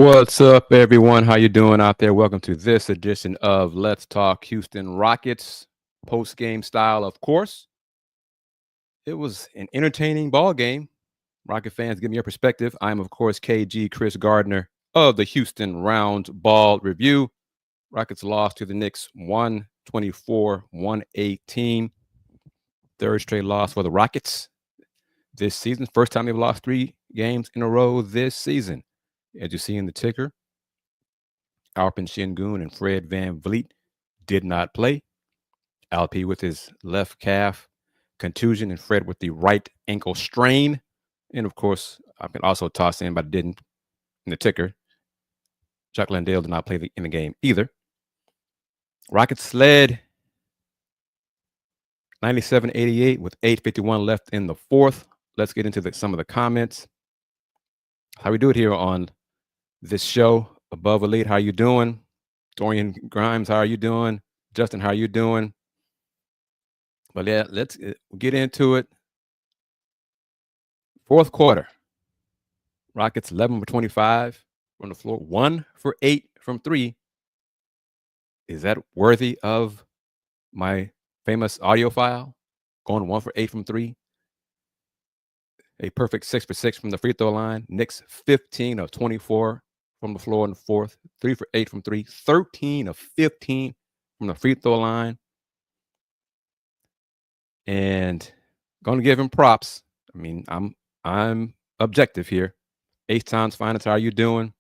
What's up, everyone? How you doing out there? Welcome to this edition of Let's Talk Houston Rockets, post-game style, of course. It was an entertaining ball game. Rocket fans, give me your perspective. I'm, of course, KG Kris Gardner of the Houston Roundball Review. Rockets lost to the Knicks 124-118. Third straight loss for the Rockets this season. First time they've lost 3 games in a row this season. As you see in the ticker, Alpin Şengün and Fred VanVleet did not play. Alp with his left calf contusion and Fred with the right ankle strain. And, of course, I can also toss in, but didn't in the ticker, Chuck Landale did not play in the game either. Rockets led 97-88 with 8:51 left in the fourth. Let's get into some of the comments. How we do it here on this show, Above Elite. How you doing? Dorian Grimes, how are you doing? Justin, how are you doing? But yeah, let's get into it. Fourth quarter. Rockets 11 for 25 from the floor, 1 for 8 from 3. Is that worthy of my famous audio file? Going 1 for 8 from 3. A perfect 6 for 6 from the free throw line. Knicks 15 of 24 from the floor in the fourth. 3 for 8 from 3. 13 of 15 from the free throw line. And going to give him props. I mean, I'm objective here. Ace Times Finance, how are you doing?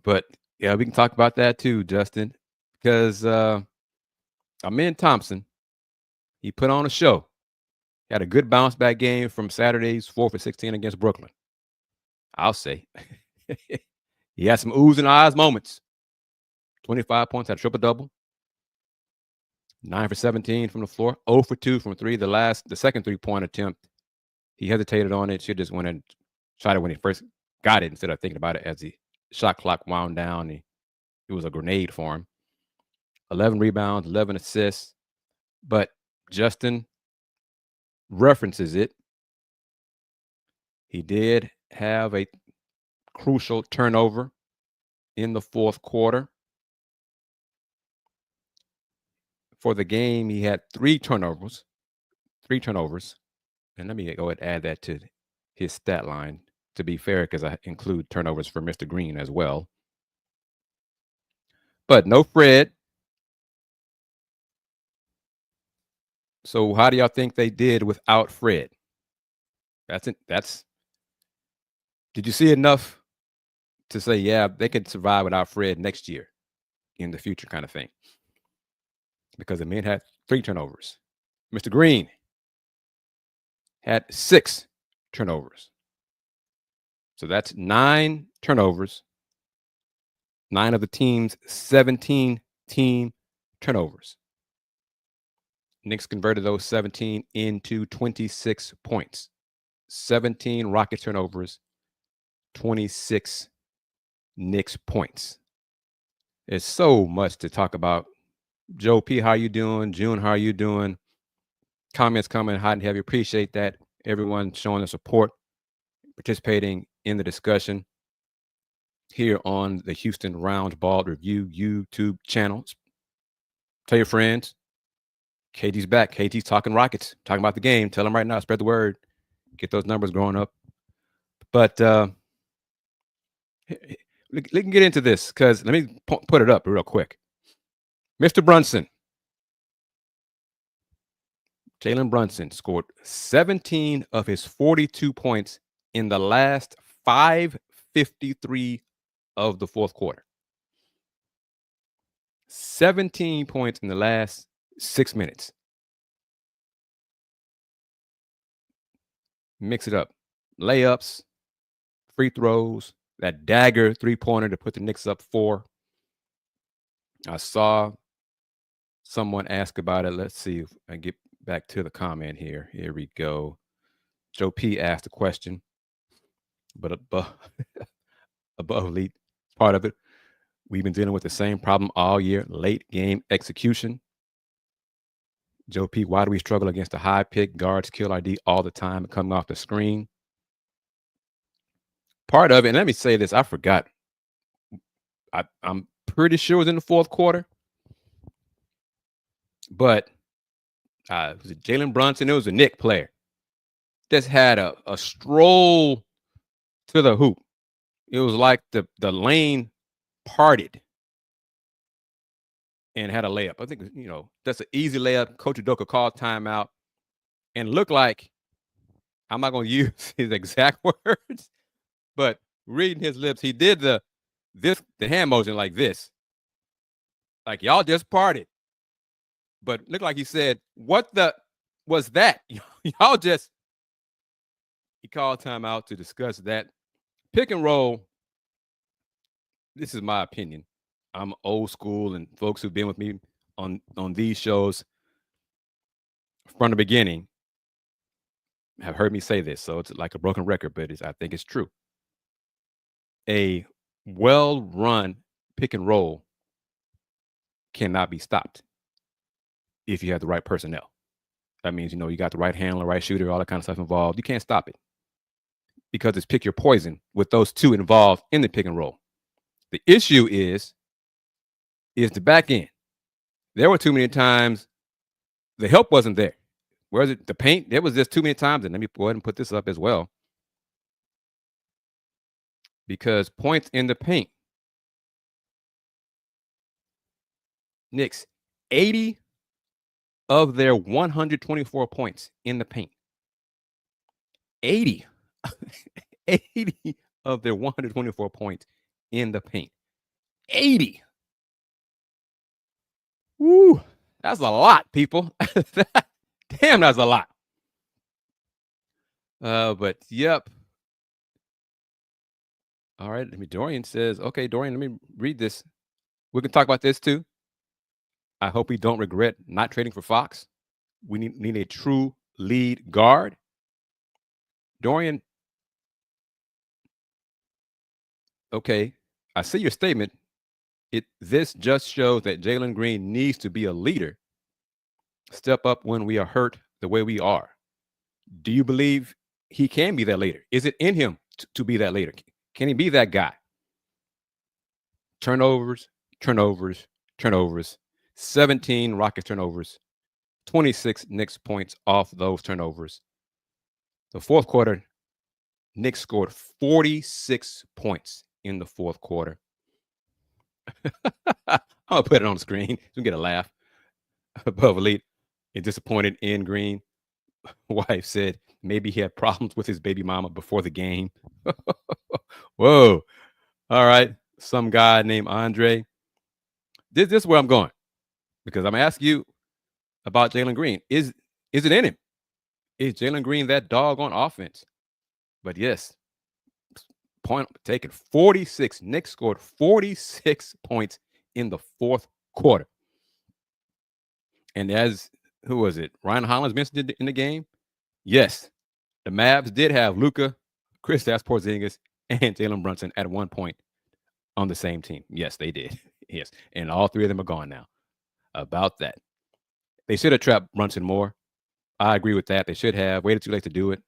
But yeah, we can talk about that too, Justin, because Amen Thompson, he put on a show. He had a good bounce back game from Saturday's 4 for 16 against Brooklyn. I'll say. He had some oohs and ahs moments. 25 points, had a triple-double. 9 for 17 from the floor. 0 for 2 from 3. The second three-point attempt, he hesitated on it. Should just went and shot it when he first got it instead of thinking about it as the shot clock wound down. It was a grenade for him. 11 rebounds, 11 assists. But Justin references it. He did have a crucial turnover in the fourth quarter. For the game, he had 3 turnovers. And let me go ahead and add that to his stat line, to be fair, because I include turnovers for Mr. Green as well. But no Fred. So how do y'all think they did without Fred? Did you see enough to say, yeah, they could survive without Fred next year in the future kind of thing? Because the men had 3 turnovers. Mr. Green had 6 turnovers. So that's 9 turnovers. 9 of the team's 17 team turnovers. Knicks converted those 17 into 26 points. 17 Rocket turnovers, 26 Knicks points. There's so much to talk about. Joe P, how you doing? June, how are you doing? Comments coming hot and heavy. Appreciate that. Everyone showing the support, participating in the discussion here on the Houston Roundball Review YouTube channel. Tell your friends. KG's back. KG's talking Rockets, talking about the game. Tell them right now. Spread the word. Get those numbers growing up. But we can get into this because let me put it up real quick. Mr. Brunson. Jalen Brunson scored 17 of his 42 points in the last 5:53 of the fourth quarter. 17 points in the last 6 minutes. Mix it up. Layups, free throws, that dagger three-pointer to put the Knicks up 4. I saw someone ask about it. Let's see if I get back to the comment here. Here we go. Joe P asked a question, but above elite, part of it. We've been dealing with the same problem all year, late game execution. Joe P, why do we struggle against the high pick guards kill ID all the time coming off the screen? part of it, and let me say this, I forgot. I'm pretty sure it was in the fourth quarter, but was it Jalen Brunson? It was a Knick player. Just had a stroll to the hoop. It was like the lane parted and had a layup. I think, that's an easy layup. Coach Udoka called timeout and looked like, I'm not going to use his exact words, but reading his lips, he did the hand motion like this. Like, y'all just parted. But looked like he said, what the was that? Y'all just, he called timeout to discuss that. Pick and roll, this is my opinion. I'm old school, and folks who've been with me on these shows from the beginning have heard me say this, so it's like a broken record, but I think it's true. A well-run pick and roll cannot be stopped if you have the right personnel. That means, you got the right handler, right shooter, all that kind of stuff involved. You can't stop it because it's pick your poison with those two involved in the pick and roll. The issue is the back end. There were too many times the help wasn't there. Where's it? The paint, there was just too many times, and let me go ahead and put this up as well. Because points in the paint. Knicks, 80 of their 124 points in the paint. 80. 80 of their 124 points in the paint. 80. Woo. That's a lot, people. Damn, that's a lot. But yep. All right. Dorian says, okay, Dorian, let me read this. We can talk about this too. I hope we don't regret not trading for Fox. We need a true lead guard. Dorian, okay, I see your statement. This just shows that Jalen Green needs to be a leader. Step up when we are hurt the way we are. Do you believe he can be that leader? Is it in him to be that leader? Can he be that guy? Turnovers. 17 Rockets turnovers. 26 Knicks points off those turnovers. The fourth quarter, Knicks scored 46 points in the fourth quarter. I'll put it on the screen. You get a laugh. Above elite and disappointed in Green. Wife said maybe he had problems with his baby mama before the game. Whoa. All right. Some guy named Andre. This is where I'm going, because I'm asking you about Jalen Green. Is it in him? Is Jalen Green that dog on offense? But yes, point taken. 46. Knicks scored 46 points in the fourth quarter. And as, who was it? Ryan Hollins mentioned it in the game. Yes, the Mavs did have Luka, Kristaps Porzingis, and Jalen Brunson at one point on the same team. Yes, they did. Yes, and all three of them are gone now. About that, they should have trapped Brunson more. I agree with that. They should have waited too late to do it.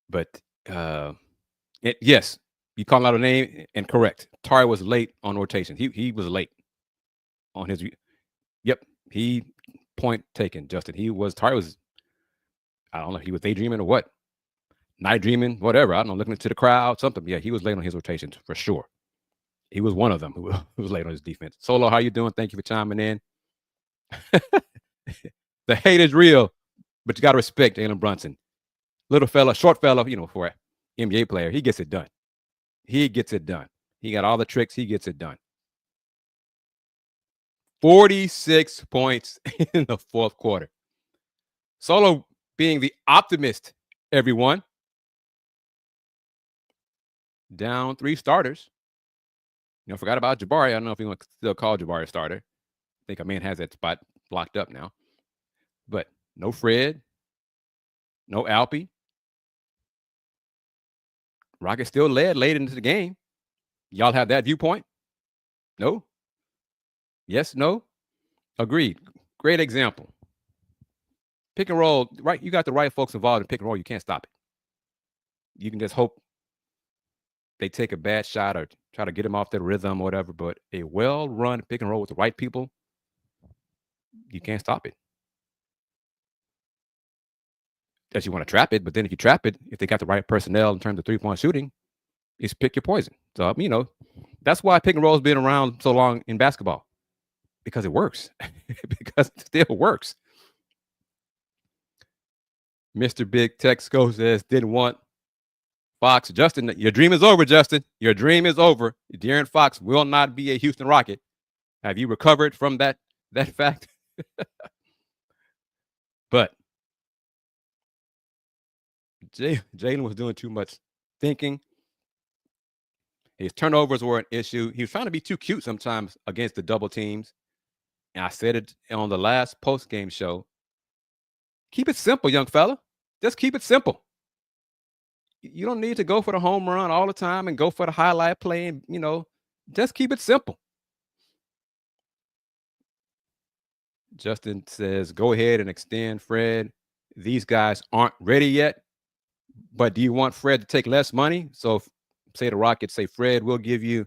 But yes, you call out a name and correct. Tari was late on rotation. He was late on his. Yep, he point taken. Justin, Tari was. I don't know. He was daydreaming or what? Night dreaming, whatever. I don't know. Looking into the crowd, something. Yeah, he was late on his rotations for sure. He was one of them who was late on his defense. Solo, how you doing? Thank you for chiming in. The hate is real, but you got to respect Jalen Brunson. Little fella, short fella, for an NBA player, he gets it done. He gets it done. He got all the tricks. He gets it done. 46 points in the fourth quarter. Solo being the optimist, everyone. Down 3 starters. Forgot about Jabari. I don't know if you want to still call Jabari a starter. I think a man has that spot blocked up now. But no Fred, no Alpy. Rockets still led late into the game. Y'all have that viewpoint? No? Yes, no? Agreed. Great example. Pick and roll, right? You got the right folks involved in pick and roll. You can't stop it. you can just hope they take a bad shot or try to get him off their rhythm or whatever. But a well-run pick and roll with the right people, you can't stop it. As you want to trap it, but then if you trap it, if they got the right personnel in terms of three-point shooting, it's pick your poison. So, that's why pick and roll has been around so long in basketball, because it works. Because it still works. Mr. Big Texco says, didn't want Fox. Justin, your dream is over, Justin. Your dream is over. De'Aaron Fox will not be a Houston Rocket. Have you recovered from that fact? But Jalen was doing too much thinking. His turnovers were an issue. He was trying to be too cute sometimes against the double teams. And I said it on the last post-game show. Keep it simple, young fella. Just keep it simple. You don't need to go for the home run all the time and go for the highlight play. And, just keep it simple. Justin says, go ahead and extend Fred. These guys aren't ready yet. But do you want Fred to take less money? So, say the Rockets say, Fred, we'll give you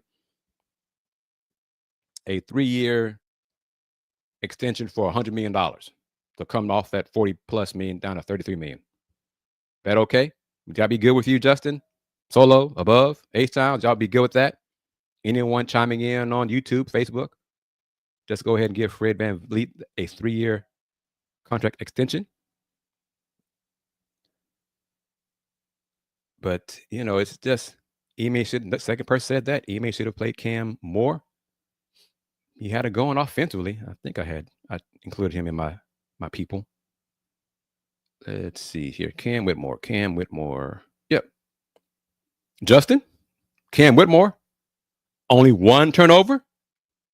a 3-year extension for $100 million. So, come off that 40+ million down to 33 million. That okay? Would y'all be good with you, Justin? Solo, above, H-Town, y'all be good with that? Anyone chiming in on YouTube, Facebook? Just go ahead and give Fred VanVleet a 3-year contract extension. But, it's just, the second person said that. Ime should have played Cam more. He had it going offensively. I think I included him in my people. Let's see here. Cam Whitmore. Yep. Justin, Cam Whitmore, only 1 turnover,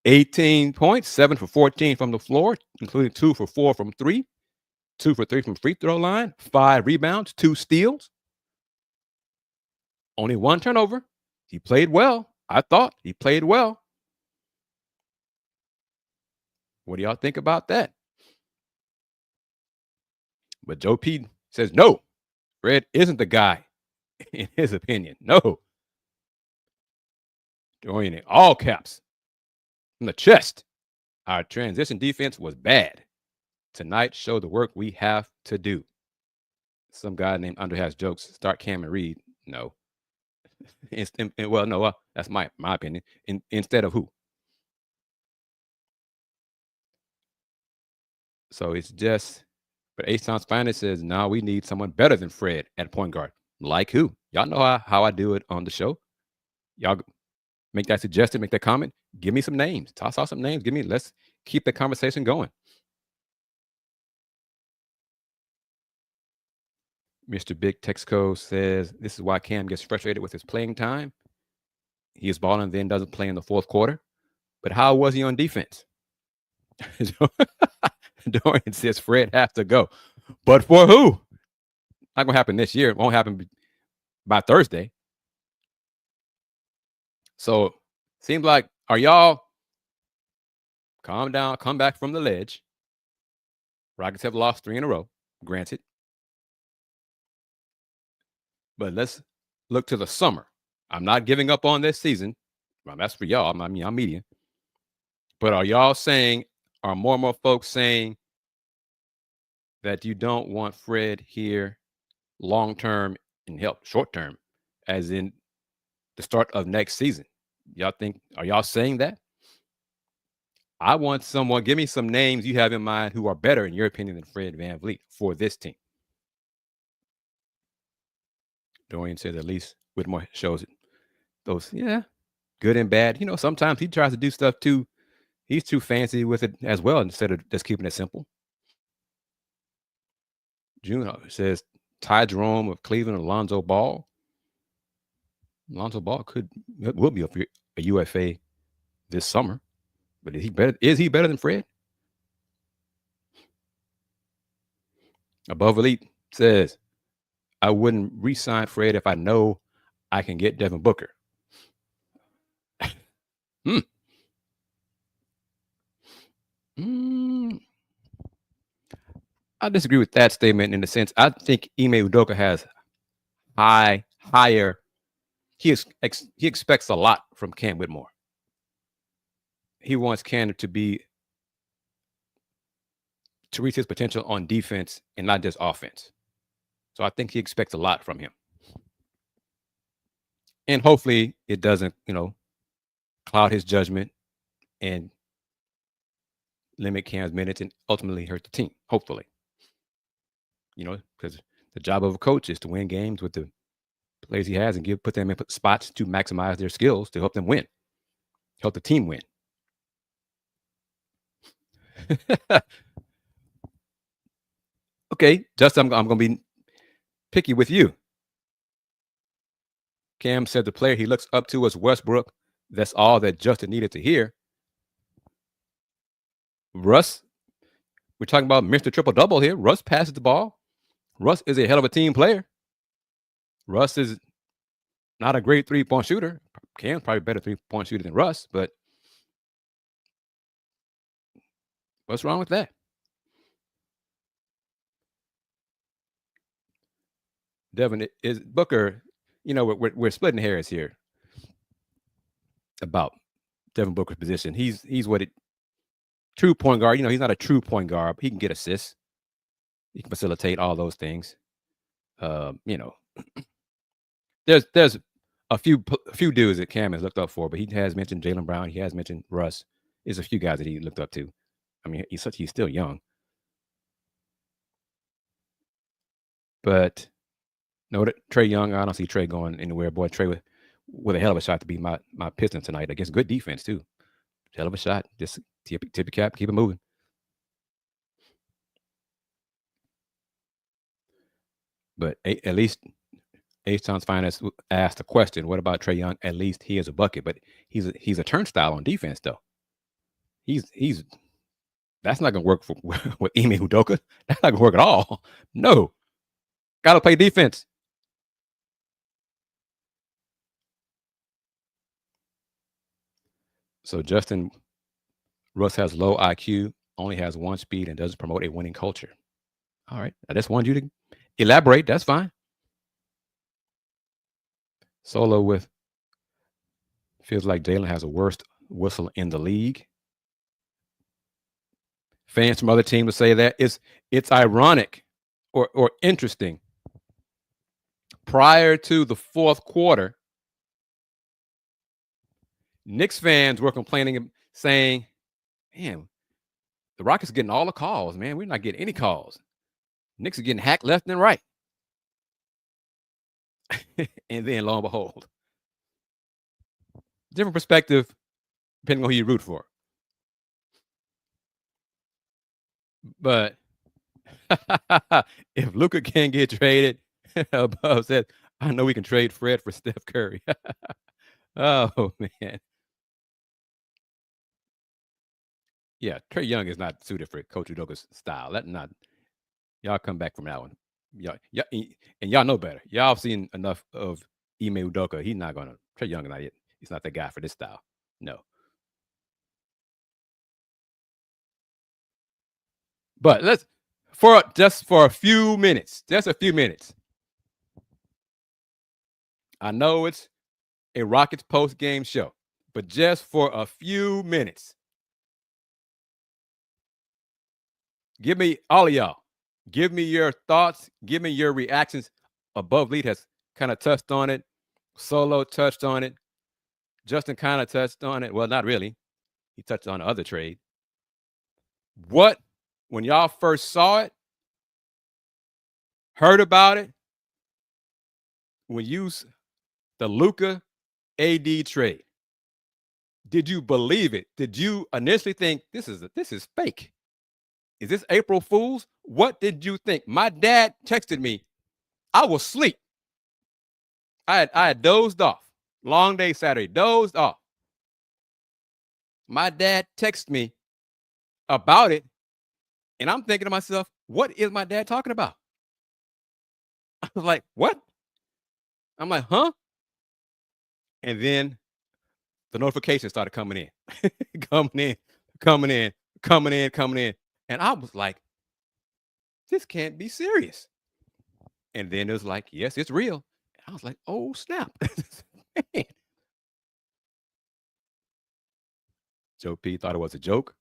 18 points, 7 for 14 from the floor, including 2 for 4 from 3, 2 for 3 from free throw line, 5 rebounds, 2 steals. Only 1 turnover. He played well. I thought he played well. What do y'all think about that? But Joe P says, no, Fred isn't the guy, in his opinion. No. Dorian in all caps. From the chest. Our transition defense was bad. Tonight showed the work we have to do. Some guy named Under has jokes. Start Cam and Reed. No. Well, no, that's my opinion. Instead of who? So it's just, but H-Town's finest says, now we need someone better than Fred at point guard. Like who? Y'all know how I do it on the show. Y'all make that suggestion, make that comment. Give me some names. Toss out some names. Let's keep the conversation going. Mr. Big Texco says, this is why Cam gets frustrated with his playing time. He is balling and then doesn't play in the fourth quarter. But how was he on defense? Dorian says Fred has to go. But for who? Not going to happen this year. It won't happen by Thursday. So, seems like, are y'all calm down, come back from the ledge? Rockets have lost 3 in a row, granted. But let's look to the summer. I'm not giving up on this season. Well, that's for y'all. I'm media. But are y'all saying, are more and more folks saying that you don't want Fred here long-term and help short-term, as in the start of next season? Are y'all saying that? I want someone, give me some names you have in mind who are better, in your opinion, than Fred VanVleet for this team. Dorian says at least Whitmore shows it. Those, yeah, good and bad. Sometimes he tries to do stuff too. He's too fancy with it as well, instead of just keeping it simple. June says Ty Jerome of Cleveland, Alonzo Ball. Alonzo Ball will be a UFA this summer, but is he better than Fred? Above Elite says, I wouldn't re-sign Fred if I know I can get Devin Booker. I disagree with that statement in the sense I think Ime Udoka has high higher. He expects a lot from Cam Whitmore. He wants Cam to reach his potential on defense and not just offense. So I think he expects a lot from him. And hopefully it doesn't, cloud his judgment and limit Cam's minutes and ultimately hurt the team. Hopefully. Because the job of a coach is to win games with the players he has and put them in spots to maximize their skills to help them win. Help the team win. Okay, Justin, I'm going to be picky with you. Cam said the player he looks up to is Westbrook. That's all that Justin needed to hear. Russ, we're talking about Mr. Triple-Double here. Russ passes the ball. Russ is a hell of a team player. Russ is not a great three-point shooter. Cam's probably a better three-point shooter than Russ, but what's wrong with that? Devin, is Booker, we're splitting hairs here about Devin Booker's position. He's true point guard. He's not a true point guard. He can get assists. He can facilitate all those things. There's a few dudes that Cam has looked up for, but he has mentioned Jalen Brown. He has mentioned Russ. There's a few guys that he looked up to. I mean, he's still young. But no, Trae Young, I don't see Trae going anywhere. Boy, Trae with a hell of a shot to be my Piston tonight against good defense too. Hell of a shot. Just tip your cap, keep it moving. But at least H-Town's Finest asked a question. What about Trae Young? At least he is a bucket, but he's a turnstile on defense though. He's that's not gonna work with Ime Udoka. That's not gonna work at all. No, gotta play defense. So Justin, Russ has low IQ, only has one speed, and doesn't promote a winning culture. All right, I just wanted you to elaborate. That's fine. Solo with feels like Jalen has the worst whistle in the league. Fans from other teams will say that it's ironic or interesting. Prior to the fourth quarter, Knicks fans were complaining, saying, "Man, the Rockets are getting all the calls. Man, we're not getting any calls. Knicks are getting hacked left and right." And then, lo and behold, different perspective depending on who you root for. But if Luka can't get traded, Above said, "I know we can trade Fred for Steph Curry." Oh man, yeah, Trae Young is not suited for Coach Udoka's style. That not y'all come back from that one. Y'all, and y'all know better. Y'all have seen enough of Ime Udoka. He's not gonna Trae Young. Not yet. He's not the guy for this style. No. But let's just for a few minutes. Just a few minutes. I know it's a Rockets post game show, but just for a few minutes, give me all of y'all. Give me your thoughts. Give me your reactions. Above Lead has kind of touched on it. Solo touched on it. Justin kind of touched on it. Well, not really. He touched on the other trade. What, when y'all first saw it, heard about it, when you the Luka-AD trade, did you believe it? Did you initially think this is fake? Is this April Fool's? What did you think? My dad texted me. I was asleep. I had dozed off. Long day Saturday, dozed off. My dad texted me about it, and I'm thinking to myself, what is my dad talking about? I was like, what? I'm like, huh? And then the notifications started coming in, coming in. And I was like, this can't be serious. And then it was like, yes, it's real. I was like, oh, snap. Man. Joe P thought it was a joke.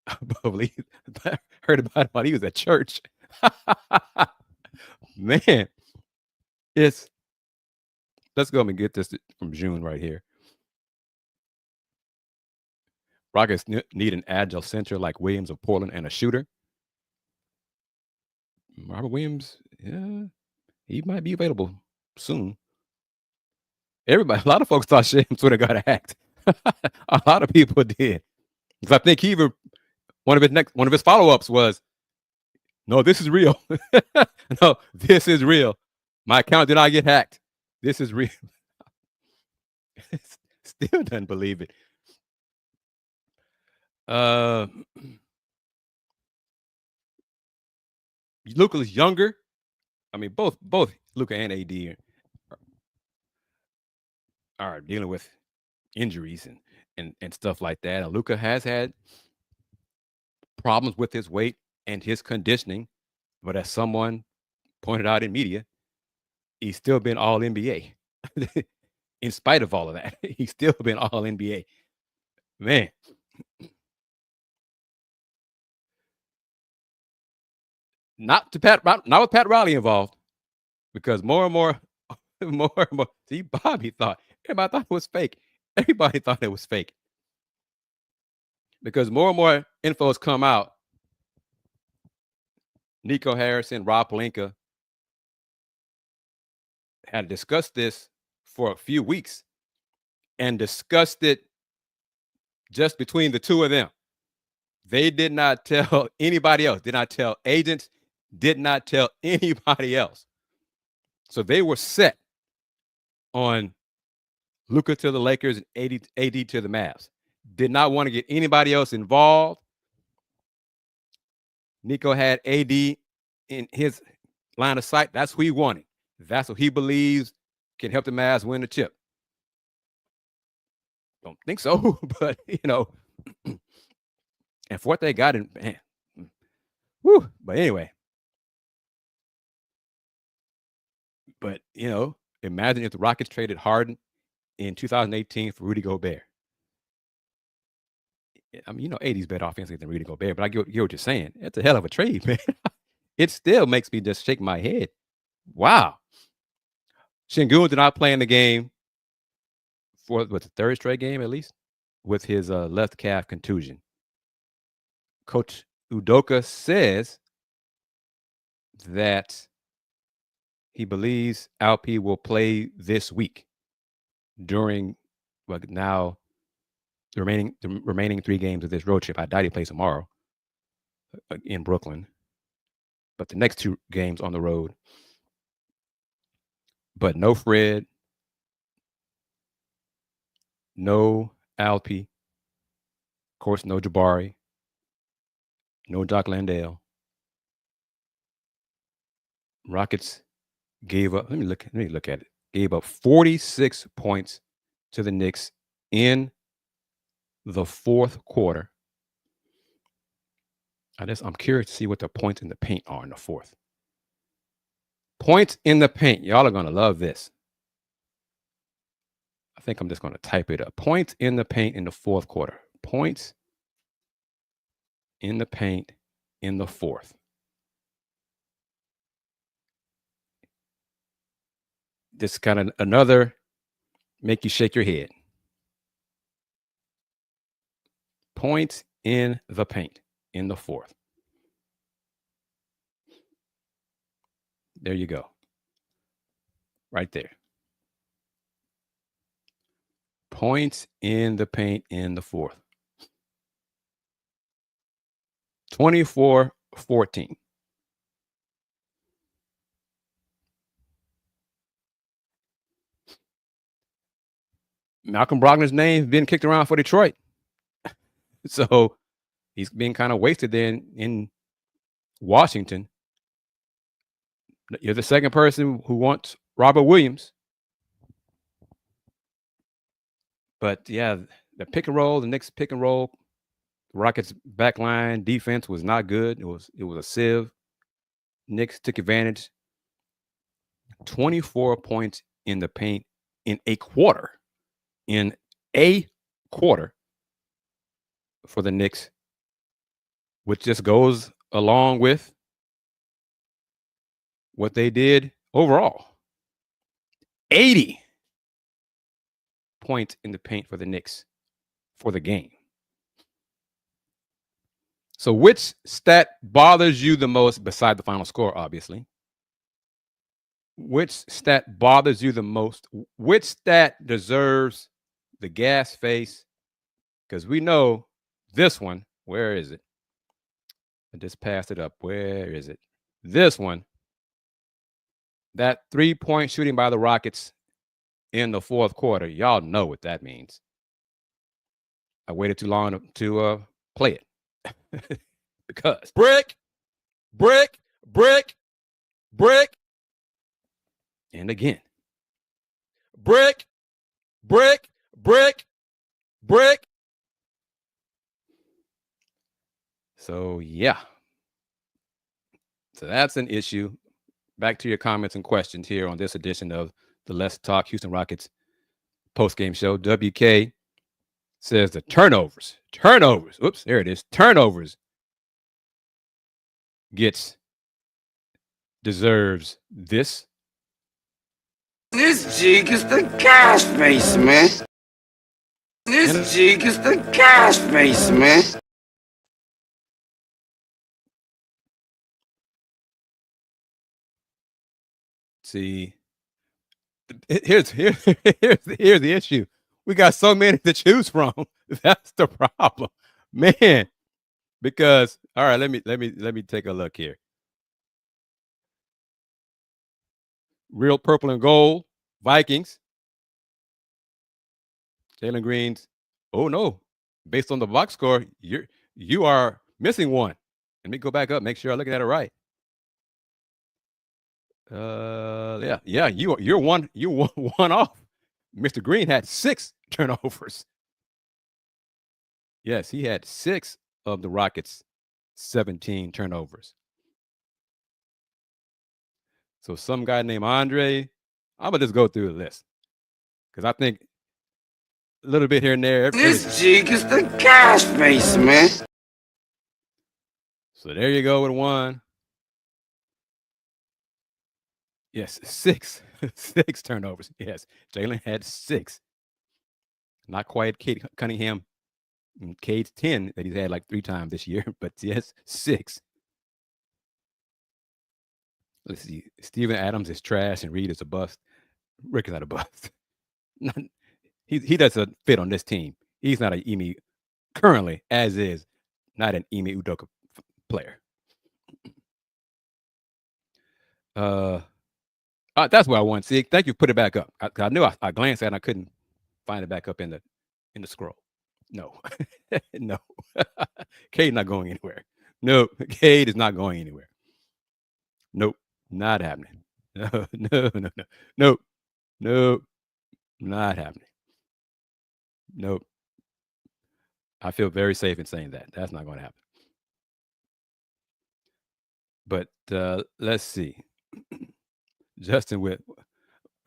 I believe heard about it while he was at church. Man, it's let's go and get this from June right here. Rockets need an agile center like Williams of Portland and a shooter. Robert Williams, yeah, he might be available soon. Everybody, a lot of folks thought Shams would have got hacked. A lot of people did. Because I think he even one of his follow-ups was, no, this is real. No, this is real. My account did not get hacked. This is real. Still doesn't believe it. Luka is younger. I mean, both Luka and AD are dealing with injuries and stuff like that. And Luka has had problems with his weight and his conditioning, but as someone pointed out in media, he's still been all NBA. In spite of all of that, he's still been all NBA. Man. Not with Pat Riley involved, because more and more, more and more. See, Bobby thought everybody thought it was fake. Everybody thought it was fake because more and more infos come out. Nico Harrison, Rob Pelinka had discussed this for a few weeks and discussed it just between the two of them. They did not tell anybody else, did not tell agents, did not tell anybody else. So they were set on Luka to the Lakers and AD to the Mavs. Did not want to get anybody else involved. Nico had AD in his line of sight. That's who he wanted. That's what he believes can help the Mavs win the chip. Don't think so, but and for what they got in, man, whew. But anyway, imagine if the Rockets traded Harden in 2018 for Rudy Gobert. I mean, AD's better offensively than Rudy Gobert, but I get what you're saying. It's a hell of a trade, man. It still makes me just shake my head. Wow. Şengün did not play in the game for the third straight game, at least, with his left calf contusion. Coach Udoka says that he believes Alp will play this week during now the remaining 3 games of this road trip. I doubt he plays tomorrow in Brooklyn, but the next 2 games on the road. But no Fred, no Alp, of course, no Jabari, no Doc Landale. Rockets gave up. Let me look at it. Gave up 46 points to the Knicks in the fourth quarter. I'm curious to see what the points in the paint are in the fourth. Points in the paint. Y'all are going to love this. I think I'm just going to type it up. Points in the paint in the fourth quarter. Points in the paint in the fourth. This kind of another make you shake your head. Points in the paint in the fourth. There you go. Right there. Points in the paint in the fourth. 24-14. Malcolm Brogdon's name been kicked around for Detroit. So he's been kind of wasted there in Washington. You're the second person who wants Robert Williams. But yeah, the pick and roll, the Knicks pick and roll, Rockets backline defense was not good. It was a sieve. Knicks took advantage. 24 points in the paint in a quarter. In a quarter for the Knicks, which just goes along with what they did overall. 80 points in the paint for the Knicks for the game. So which stat bothers you the most beside the final score, obviously? Which stat bothers you the most? Which stat deserves the gas face? Because we know this one, where is it? I just passed it up. Where is it? This one, that 3-point shooting by the Rockets in the fourth quarter. Y'all know what that means. I waited too long to play it. Because brick, brick, brick, brick, and again. Brick, brick, brick, brick. So, yeah. So that's an issue. Back to your comments and questions here on this edition of the Let's Talk Houston Rockets post-game show. WK says the turnovers. Oops, there it is. Turnovers deserves this. This jig is the gas face, man. This jig is the gas face, man. See, here's the issue. We got so many to choose from. That's the problem, man. Because all right, let me take a look here. Real purple and gold, Vikings. Jalen Green's. Oh no, based on the box score, you are missing one. Let me go back up, make sure I'm looking at it right. Yeah, you're one off. Mr. Green had 6 turnovers. Yes, he had 6 of the Rockets' 17 turnovers. So some guy named Andre, I'm gonna just go through the list because I think a little bit here and there. This jig is the gas face, man. So there you go with 1. Yes, 6 turnovers. Yes, Jalen had 6. Not quite Cade Cunningham. Cade's 10 that he's had like 3 times this year, but yes, 6. Let's see. Steven Adams is trash and Reed is a bust. Rick is not a bust. He doesn't fit on this team. He's not an Emi currently, as is, not an Emi Udoka player. That's what I want to see. Thank you. Put it back up. I knew I glanced at it and I couldn't find it back up in the scroll. No, no. Cade not going anywhere. No, Cade is not going anywhere. Nope, not happening. No, not happening. Nope. I feel very safe in saying that. That's not going to happen. But let's see. Justin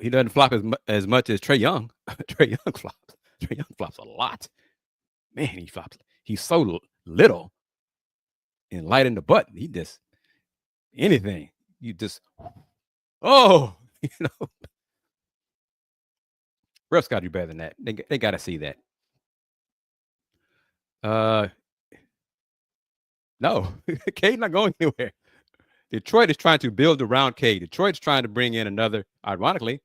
he doesn't flop as much as Trae Young. Trae Young flops. Trae Young flops a lot. Man, he flops. He's so little and light in the butt. He just anything. You just refs got to do better than that. They got to see that. No, Cade not going anywhere. Detroit is trying to build around Cade. Detroit's trying to bring in another, ironically,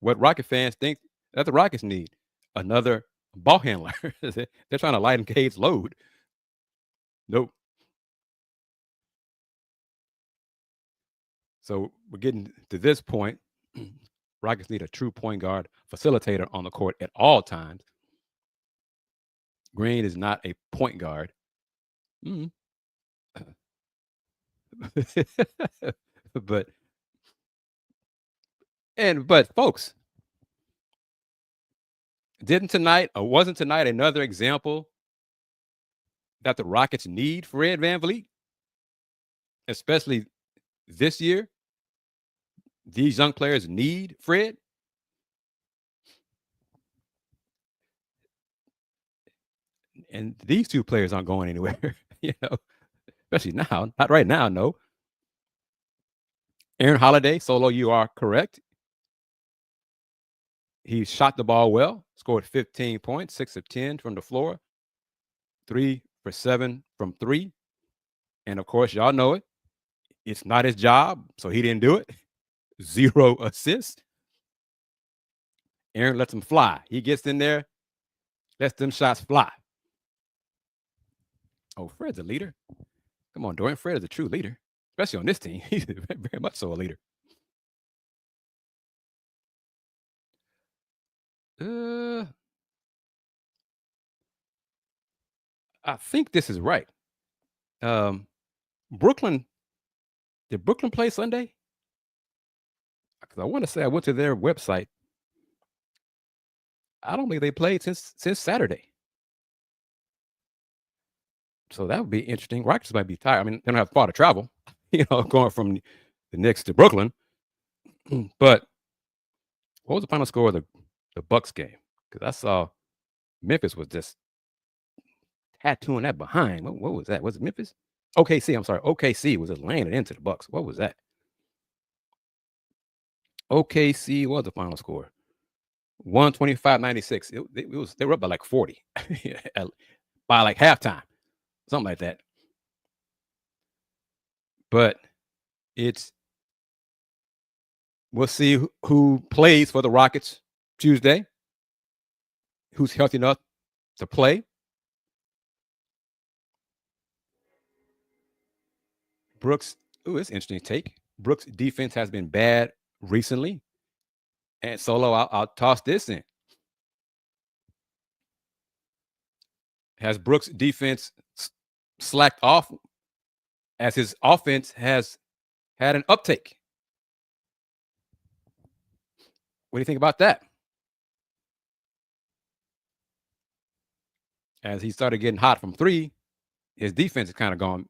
what Rocket fans think that the Rockets need, another ball handler. They're trying to lighten Cade's load. Nope. So we're getting to this point. Rockets need a true point guard facilitator on the court at all times. Green is not a point guard. But folks, wasn't tonight another example that the Rockets need Fred VanVleet? Especially this year. These young players need Fred. And these two players aren't going anywhere, especially now. Not right now, no. Aaron Holiday, solo, you are correct. He shot the ball well, scored 15 points, 6 of 10 from the floor, 3 for 7 from 3. And of course, y'all know it. It's not his job, so he didn't do it. 0 assists. Aaron lets him fly. He gets in there, lets them shots fly. Oh, Fred's a leader. Come on, Dorian. Fred is a true leader, especially on this team. He's very much so a leader. I think this is right. Brooklyn. Did Brooklyn play Sunday? Because I want to say I went to their website. I don't think they played since Saturday. So that would be interesting. Rockets might be tired. I mean, they don't have far to travel, going from the Knicks to Brooklyn. But what was the final score of the Bucks game? Because I saw Memphis was just tattooing that behind. What was that? Was it Memphis? OKC, I'm sorry. OKC was just laying it into the Bucks. What was that? OKC, what was the final score? 125-96. They were up by like 40 by like halftime, something like that. But we'll see who plays for the Rockets Tuesday, who's healthy enough to play. Brooks, it's interesting take. Brooks' defense has been bad recently. And Solo, I'll toss this in. Has Brooks' defense slacked off as his offense has had an uptake? What do you think about that? As he started getting hot from 3, his defense is kind of gone.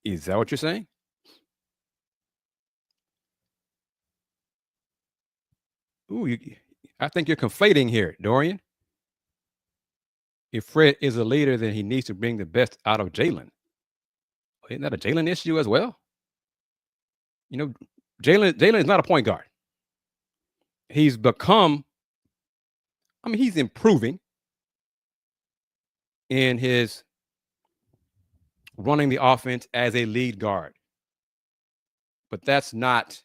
Is that what you're saying? Ooh, I think you're conflating here, Dorian. If Fred is a leader, then he needs to bring the best out of Jalen. Isn't that a Jalen issue as well? Jalen is not a point guard. He's improving in his running the offense as a lead guard. But that's not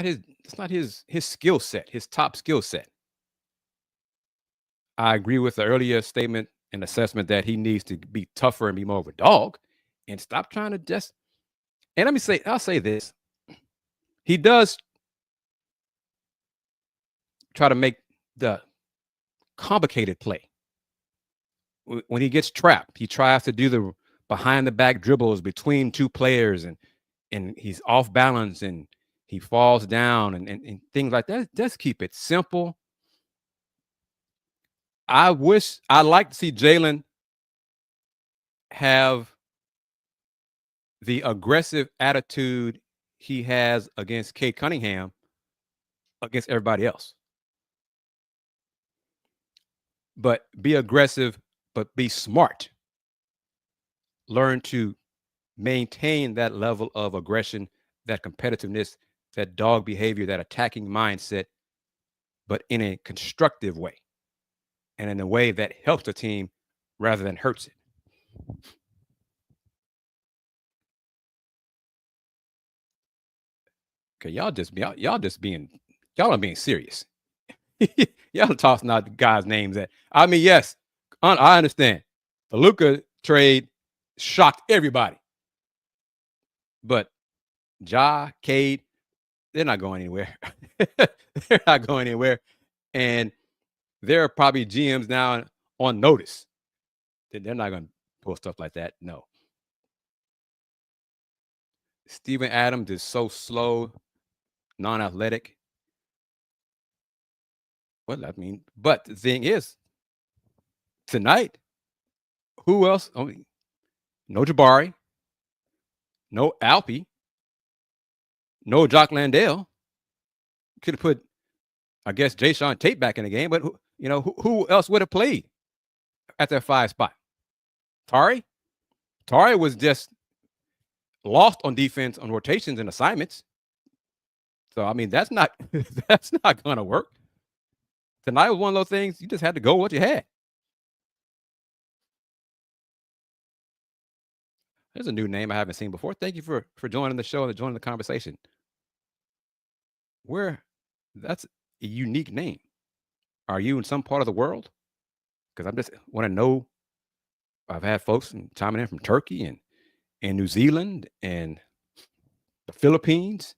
his skill set, his top skill set. I agree with the earlier statement and assessment that he needs to be tougher and be more of a dog and stop trying to just. And I'll say this. He does try to make the complicated play. When he gets trapped, he tries to do the behind the back dribbles between 2 players and he's off balance and he falls down and things like that. Just keep it simple. I'd like to see Jalen have the aggressive attitude he has against Cade Cunningham against everybody else. But be aggressive, but be smart. Learn to maintain that level of aggression, that competitiveness, that dog behavior, that attacking mindset, but in a constructive way and in a way that helps the team rather than hurts it. Okay, y'all are being serious. Y'all tossing out the guys' names yes, I understand. The Luka trade shocked everybody. But Ja, Cade, they're not going anywhere. They're not going anywhere. And there are probably GMs now on notice that they're not going to pull stuff like that. No. Steven Adams is so slow, non-athletic. But the thing is, tonight, who else? No Jabari, no Alpy, no Jock Landale. Could have put, I guess, Jayshawn Tate back in the game, but who else would have played? at that 5 spot? Tari was just lost on defense on rotations and assignments. So I mean, that's not that's not gonna work. Tonight was one of those things you just had to go with what you had. There's a new name I haven't seen before. Thank you for joining the show and joining the conversation. That's a unique name. Are you in some part of the world? Because I just want to know. I've had folks chiming in from Turkey and New Zealand and the Philippines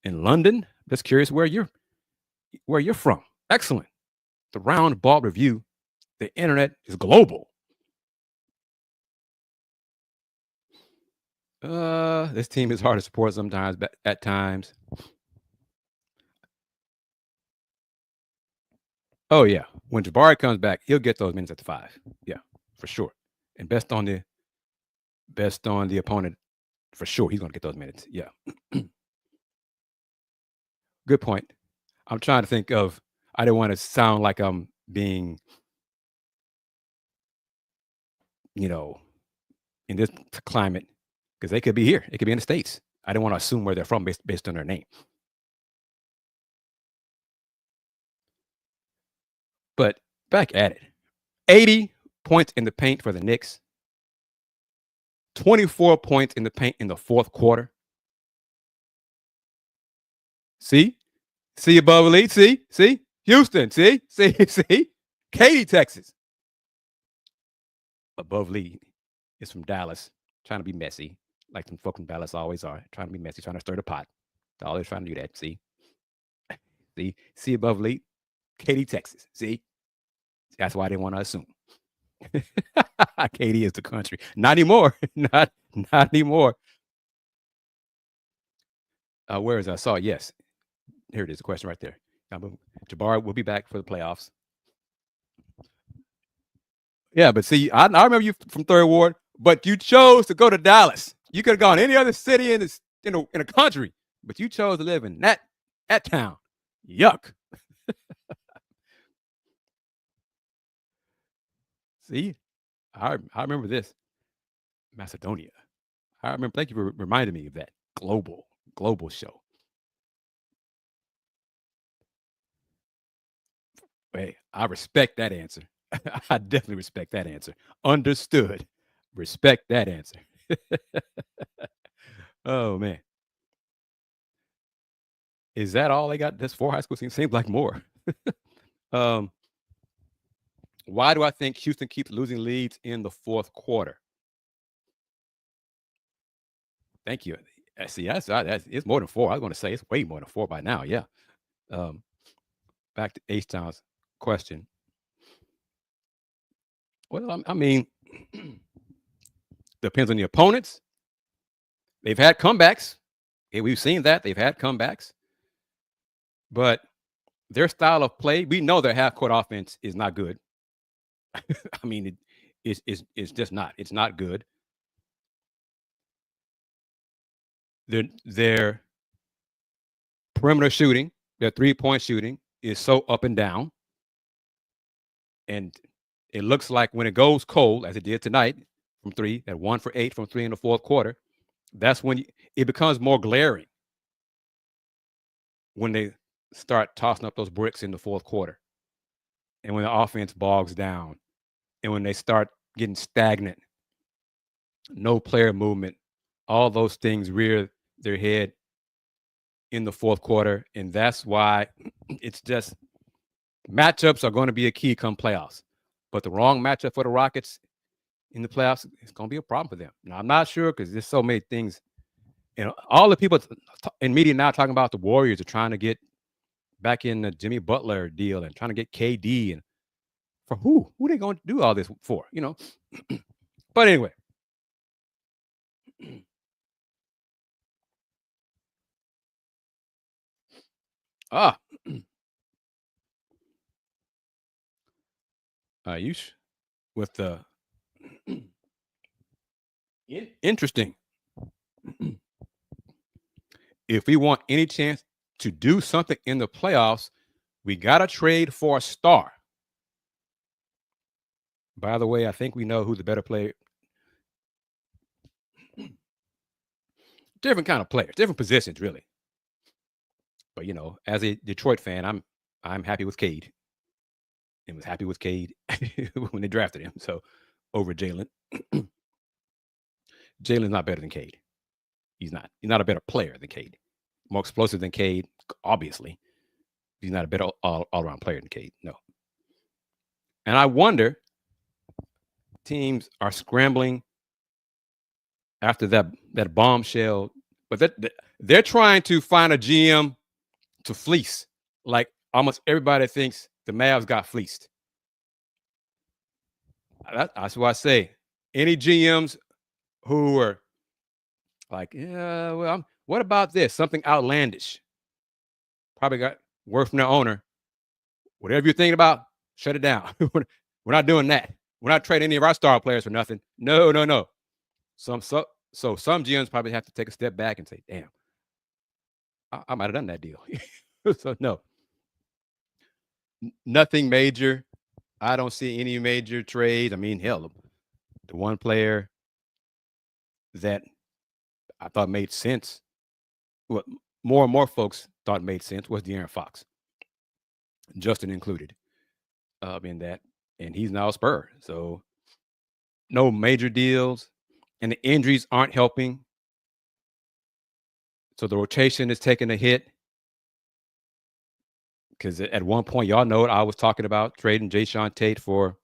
and London. Just curious where you're from. Excellent. The Roundball Review. The internet is global. This team is hard to support sometimes, but at times. Oh yeah, when Jabari comes back, he'll get those minutes at the 5. Yeah, for sure. And best on the opponent, for sure. He's going to get those minutes. Yeah. Good point. I'm trying to think of. I didn't want to sound like I'm being, in this climate, because they could be here. It could be in the States. I didn't want to assume where they're from based on their name. But back at it. 80 points in the paint for the Knicks. 24 points in the paint in the fourth quarter. See above elite. See Houston. See. Katy, Texas. Above lead is from Dallas, trying to be messy, like some folks from Dallas always are, trying to be messy, trying to stir the pot. They're always trying to do that. See above lead, Katy, Texas. See, that's why I didn't want to assume. Katy is the country. Not anymore. Not anymore. Where is I saw? Yes, here it is. The question right there. Jabari will be back for the playoffs. Yeah, but see, I remember you from Third Ward, but you chose to go to Dallas. You could have gone any other city in the country, but you chose to live in that town. Yuck. See, I remember this. Macedonia. I remember. Thank you for reminding me of that global show. Hey, I respect that answer. I definitely respect that answer. Understood. Respect that answer. Oh man. Is that all they got? That's 4 high school teams. Seems like more. Why do I think Houston keeps losing leads in the fourth quarter? Thank you. See, that's it's more than 4. I was going to say it's way more than 4 by now. Yeah. Back to H-Town's question. Well, I mean, depends on the opponents. They've had comebacks. We've seen that. They've had comebacks. But their style of play, we know their half-court offense is not good. I mean, it's just not. It's not good. Their perimeter shooting, their three-point shooting is so up and down. And it looks like when it goes cold, as it did tonight from 3, at 1 for 8 from 3 in the fourth quarter, that's when it becomes more glaring when they start tossing up those bricks in the fourth quarter. And when the offense bogs down and when they start getting stagnant, no player movement, all those things rear their head in the fourth quarter. And that's why it's just matchups are going to be a key come playoffs. But the wrong matchup for the Rockets in the playoffs, it's going to be a problem for them. Now, I'm not sure because there's so many things. All the people in media now talking about the Warriors are trying to get back in the Jimmy Butler deal and trying to get KD. And for who? Who are they going to do all this for? But anyway. Ayush with the interesting. If we want any chance to do something in the playoffs, we got to trade for a star. By the way, I think we know who the better player. Different kind of players, different positions, really. But as a Detroit fan, I'm happy with Cade, and was happy with Cade when they drafted him. So over Jalen, Jalen's not better than Cade. He's not. He's not a better player than Cade. More explosive than Cade, obviously. He's not a better all around player than Cade. No. And I wonder, teams are scrambling after that bombshell, but they're trying to find a GM to fleece. Like almost everybody thinks the Mavs got fleeced. That's why I say any GMs who are like, yeah, well, what about this? Something outlandish. Probably got word from their owner. Whatever you're thinking about, shut it down. We're not doing that. We're not trading any of our star players for nothing. No, no, no. So some GMs probably have to take a step back and say, damn, I might have done that deal. So no, nothing major. I don't see any major trades. I mean, hell, the one player that I thought made sense, what more and more folks thought made sense, was De'Aaron Fox, Justin included, in that, and he's now a Spur. So no major deals, and the injuries aren't helping. So the rotation is taking a hit. Because at one point, y'all know what I was talking about, trading Jayshawn Tate for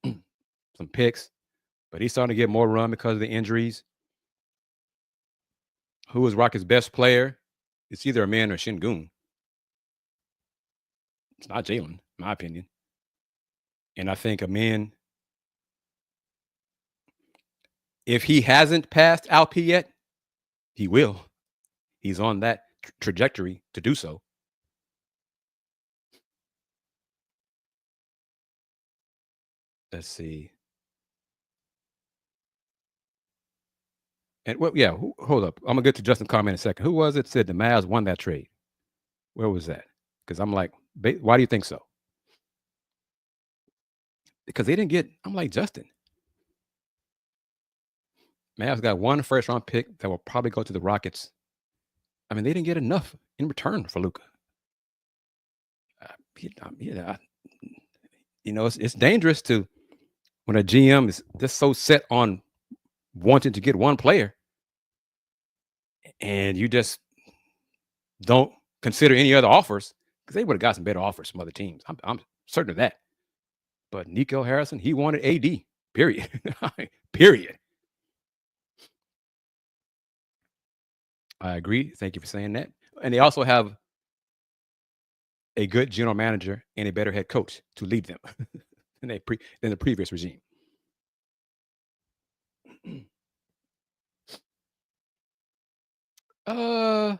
some picks, but he's starting to get more run because of the injuries. Who is Rockets' best player? It's either a man or Shingun. It's not Jalen, in my opinion. And I think a man, if he hasn't passed Alp yet, he will. He's on that trajectory to do so. Let's see. And well, yeah, hold up. I'm gonna get to Justin comment in a second. Who was it said the Mavs won that trade? Where was that? Because I'm like, why do you think so? Because they didn't get. I'm like Justin. Mavs got one first round pick that will probably go to the Rockets. I mean, they didn't get enough in return for Luka. Yeah, it's dangerous to when a GM is just so set on wanting to get one player, and you just don't consider any other offers because they would have got some better offers from other teams. I'm certain of that. But Nico Harrison, he wanted AD. Period. Period. I agree. Thank you for saying that. And they also have a good general manager and a better head coach to lead them than the previous regime. Uh,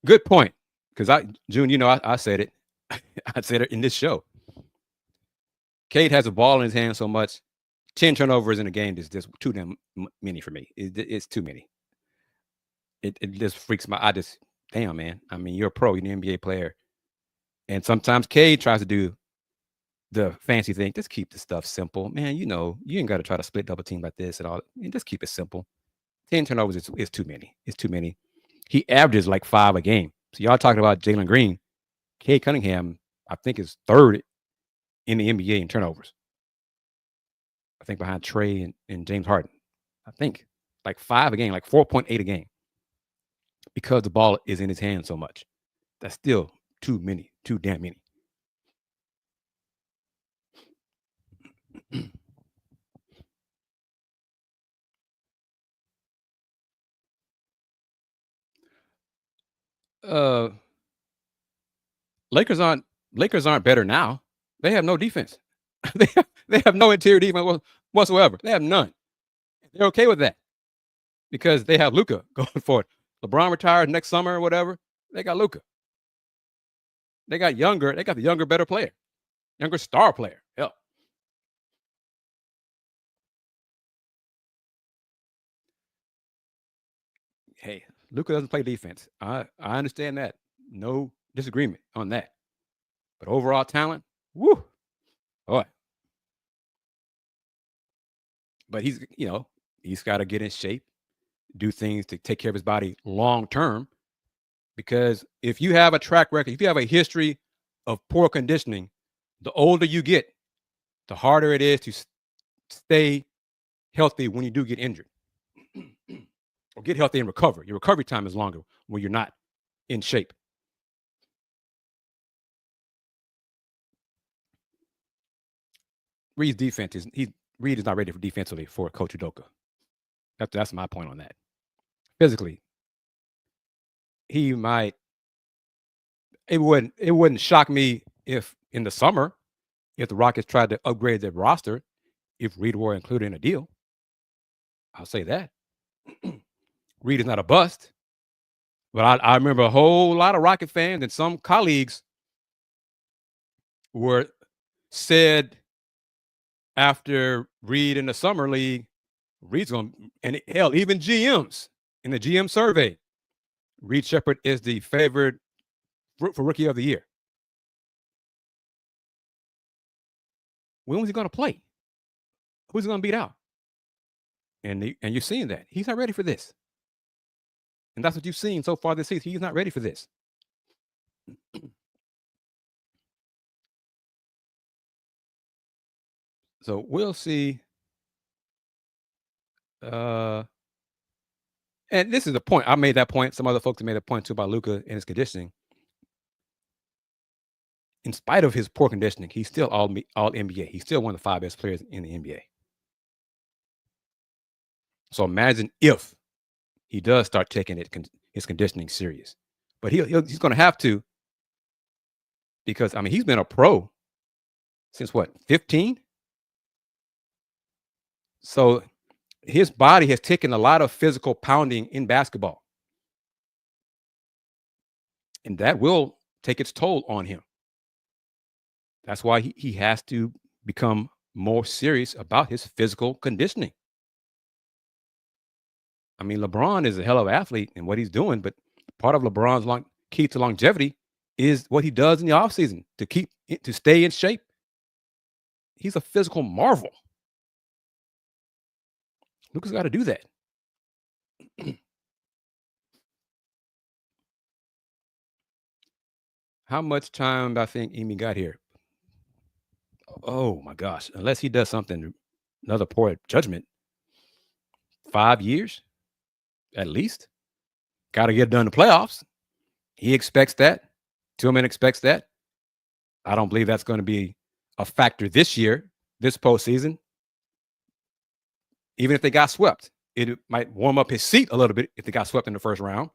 Good point. Because June, I said it. I said it in this show. Cade has a ball in his hand so much. 10 turnovers in a game is just too damn many for me. It's too many. It just freaks I just, damn, man. I mean, you're a pro, you're an NBA player. And sometimes Cade tries to do the fancy thing. Just keep the stuff simple. Man, you ain't got to try to split double team like this and all. Just keep it simple. 10 turnovers is too many. It's too many. He averages like 5 a game. So y'all talking about Jalen Green. Cade Cunningham, I think, is third in the NBA in turnovers. I think behind Trey and James Harden. I think like 5 a game, like 4.8 a game, because the ball is in his hand so much. That's still too many, too damn many. uh Lakers aren't better now. They have no defense. they have no interior defense whatsoever. They have none. They're okay with that because they have Luka going for it. LeBron retires next summer or whatever. They got Luka. They got younger. They got the younger, better player, younger star player. Hell, hey, Luka doesn't play defense. I understand that. No disagreement on that. But overall talent, woo. Boy. But he's got to get in shape, do things to take care of his body long term. Because if you have a track record, if you have a history of poor conditioning, the older you get, the harder it is to stay healthy when you do get injured or get healthy and recover. Your recovery time is longer when you're not in shape. Reed's defense Reed is not ready for defensively for Coach Udoka. That's my point on that. Physically, he might. It wouldn't shock me if in the summer, if the Rockets tried to upgrade their roster, if Reed were included in a deal. I'll say that. Reed is not a bust. But I remember a whole lot of Rocket fans and some colleagues were said after Reed in the summer league, Reed's going to, and hell, even GMs in the GM survey, Reed Sheppard is the favorite for Rookie of the Year. When was he going to play? Who's he going to beat out? And you're seeing that. He's not ready for this. And that's what you've seen so far this season. He's not ready for this. So we'll see. And this is the point. I made that point. Some other folks have made a point too about Luka and his conditioning. In spite of his poor conditioning, he's still all NBA. He's still one of the 5 best players in the NBA. So imagine if he does start taking his conditioning serious. But he's going to have to, because, I mean, he's been a pro since what, 15? So his body has taken a lot of physical pounding in basketball. And that will take its toll on him. That's why he has to become more serious about his physical conditioning. I mean, LeBron is a hell of an athlete in what he's doing, but part of LeBron's key to longevity is what he does in the offseason to stay in shape. He's a physical marvel. Luka's got to do that. How much time do I think Emi got here? Oh my gosh! Unless he does something, another poor judgment. 5 years, at least. Got to get done in the playoffs. He expects that. Tillman expects that. I don't believe that's going to be a factor this year, this postseason. Even if they got swept, it might warm up his seat a little bit if they got swept in the first round.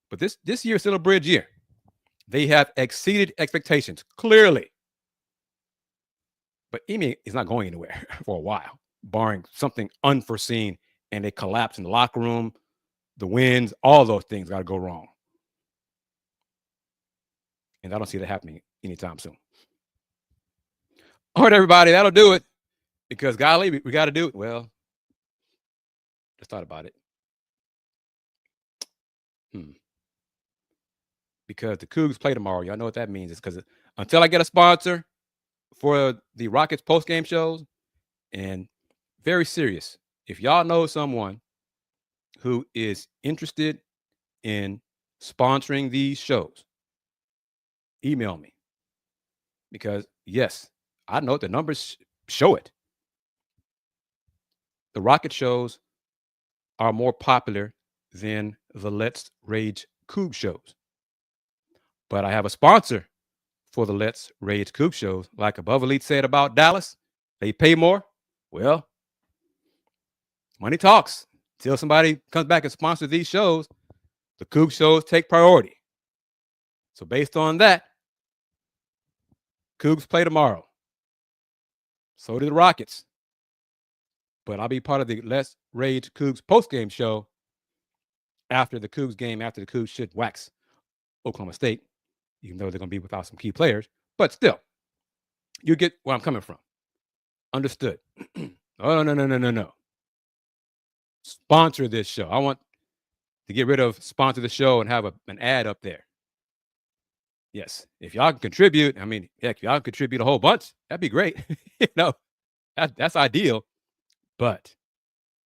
But this year is still a bridge year. They have exceeded expectations, clearly. But Emi is not going anywhere for a while, barring something unforeseen and a collapse in the locker room, the wins, all those things got to go wrong. And I don't see that happening anytime soon. All right, everybody, that'll do it. Because, golly, we got to do it. Well, just thought about it. Because the Cougs play tomorrow. Y'all know what that means. It's because until I get a sponsor for the Rockets post-game shows, and very serious, if y'all know someone who is interested in sponsoring these shows, email me. Because, yes, I know the numbers show it. The Rocket shows are more popular than the Let's Rage Coug shows. But I have a sponsor for the Let's Rage Coug shows. Like Above Elite said about Dallas, they pay more. Well, money talks. Till somebody comes back and sponsors these shows, the Coug shows take priority. So based on that, Cougs play tomorrow. So do the Rockets. But I'll be part of the Let's Rage Cougs post-game show after the Cougs game, after the Cougs should wax Oklahoma State, even though they're going to be without some key players. But still, you get where I'm coming from. Understood. Oh, no. Sponsor this show. I want to get rid of sponsor the show and have an ad up there. Yes, if y'all can contribute, I mean, heck, if y'all can contribute a whole bunch, that'd be great. That's ideal. But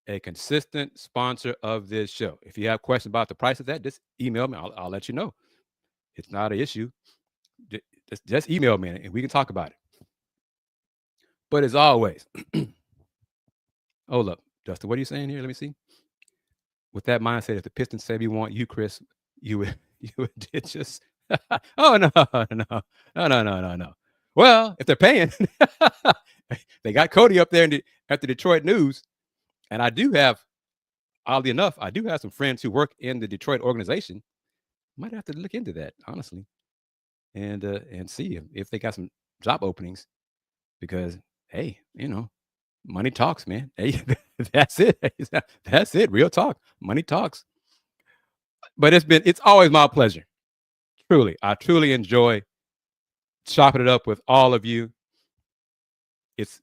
a consistent sponsor of this show. If you have questions about the price of that, just email me. I'll let you know. It's not an issue. Just email me and we can talk about it. But as always, hold up, Justin, what are you saying here? Let me see. With that mindset, if the Pistons say we want you, Kris, you would you would just oh no. Well, if they're paying, they got Cody up there at the Detroit News, and I do have, oddly enough, I do have some friends who work in the Detroit organization. Might have to look into that, honestly, and see if they got some job openings because hey, money talks, man. Hey, that's it. That's it. Real talk. Money talks. But it's always my pleasure. Truly. I truly enjoy chopping it up with all of you. It's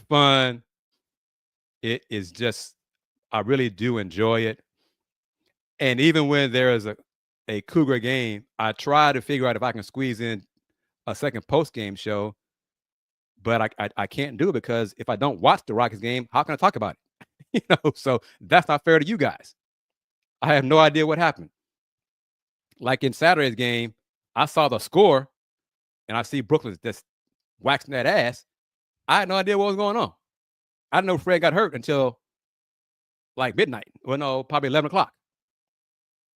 fun. It is just I really do enjoy it. And even when there is a Cougar game, I try to figure out if I can squeeze in a second post game show. But I can't do it because if I don't watch the Rockets game, how can I talk about it? So that's not fair to you guys. I have no idea what happened. Like in Saturday's game, I saw the score and I see Brooklyn just waxing that ass. I had no idea what was going on. I didn't know Fred got hurt until like midnight. Well, no, probably 11 o'clock.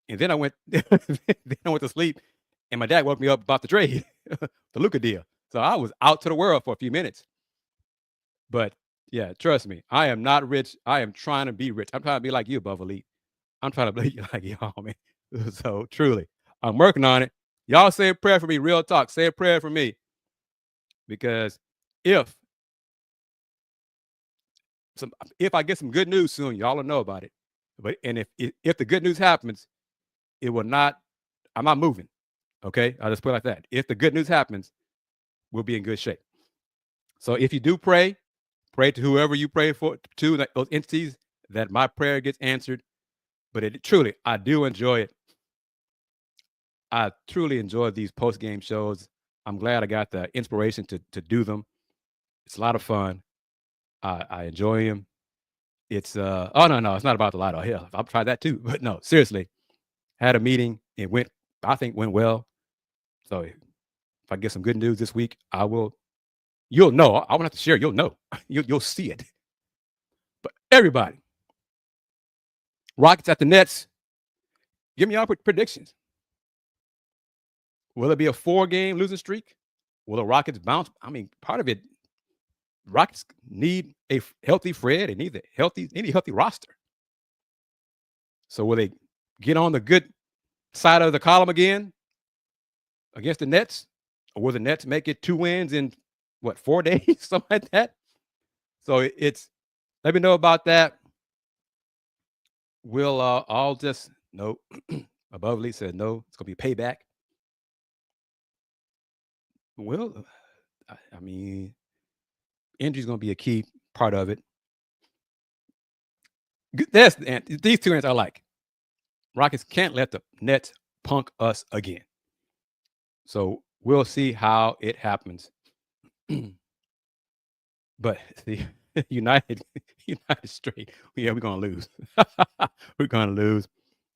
And then I went to sleep and my dad woke me up about the trade, the Luka deal. So I was out to the world for a few minutes. But yeah, trust me, I am not rich. I am trying to be rich. I'm trying to be like you, Above Elite. I'm trying to be like y'all, man. So truly, I'm working on it. Y'all say a prayer for me. Real talk. Say a prayer for me. Because if I get some good news soon, y'all will know about it. But if the good news happens, it will not. I'm not moving. Okay, I'll just put it like that. If the good news happens, we'll be in good shape. So if you do pray to whoever you pray for, to those entities, that my prayer gets answered. But truly, I do enjoy it. I truly enjoy these post game shows. I'm glad I got the inspiration to do them. It's a lot of fun. I enjoy them. It's oh no, it's not about the lotto. Hell, I've tried that too. But no, seriously, had a meeting. It I think went well. So if I get some good news this week, I will. You'll know. I won't have to share. You'll know. You'll see it. But everybody, Rockets at the Nets. Give me your predictions. Will it be a 4-game losing streak? Will the Rockets bounce? I mean, part of it, Rockets need a healthy Fred. They need a healthy roster. So will they get on the good side of the column again against the Nets? Or will the Nets make it 2 wins in 4 days? Something like that. So let me know about that. We'll all just no. Above Lee said no. It's gonna be payback. Well, I mean, injury's gonna be a key part of it. These two answers I like. Rockets can't let the Nets punk us again. So we'll see how it happens. But the United straight. Yeah, we're gonna lose. We're gonna lose.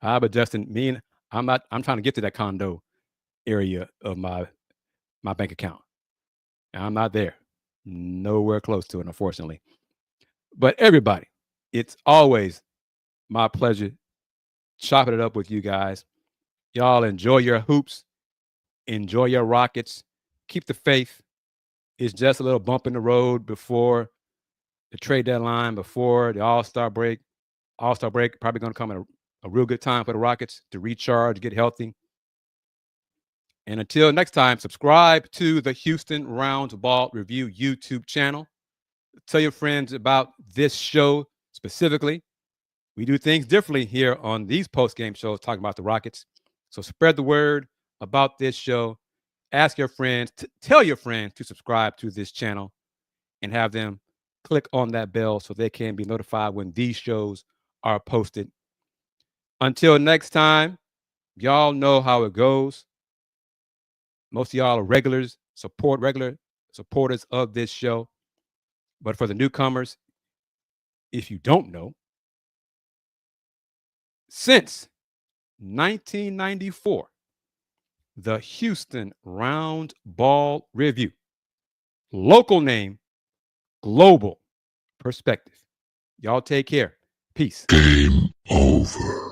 But Justin, I'm trying to get to that condo area of my bank account. I'm not there. Nowhere close to it, unfortunately. But everybody, it's always my pleasure chopping it up with you guys. Y'all enjoy your hoops. Enjoy your Rockets. Keep the faith. It's just a little bump in the road before the trade deadline, before the All-Star break. All-Star break probably going to come at a real good time for the Rockets to recharge, get healthy. And until next time, subscribe to the Houston Roundball Review YouTube channel. Tell your friends about this show specifically. We do things differently here on these post-game shows talking about the Rockets. So spread the word about this show. Ask your friends, tell your friends to subscribe to this channel and have them click on that bell so they can be notified when these shows are posted. Until next time, y'all know how it goes. Most of y'all are regular supporters of this show. But for the newcomers, if you don't know, since 1994, the Houston Roundball Review, local name, global perspective. Y'all take care. Peace. Game over.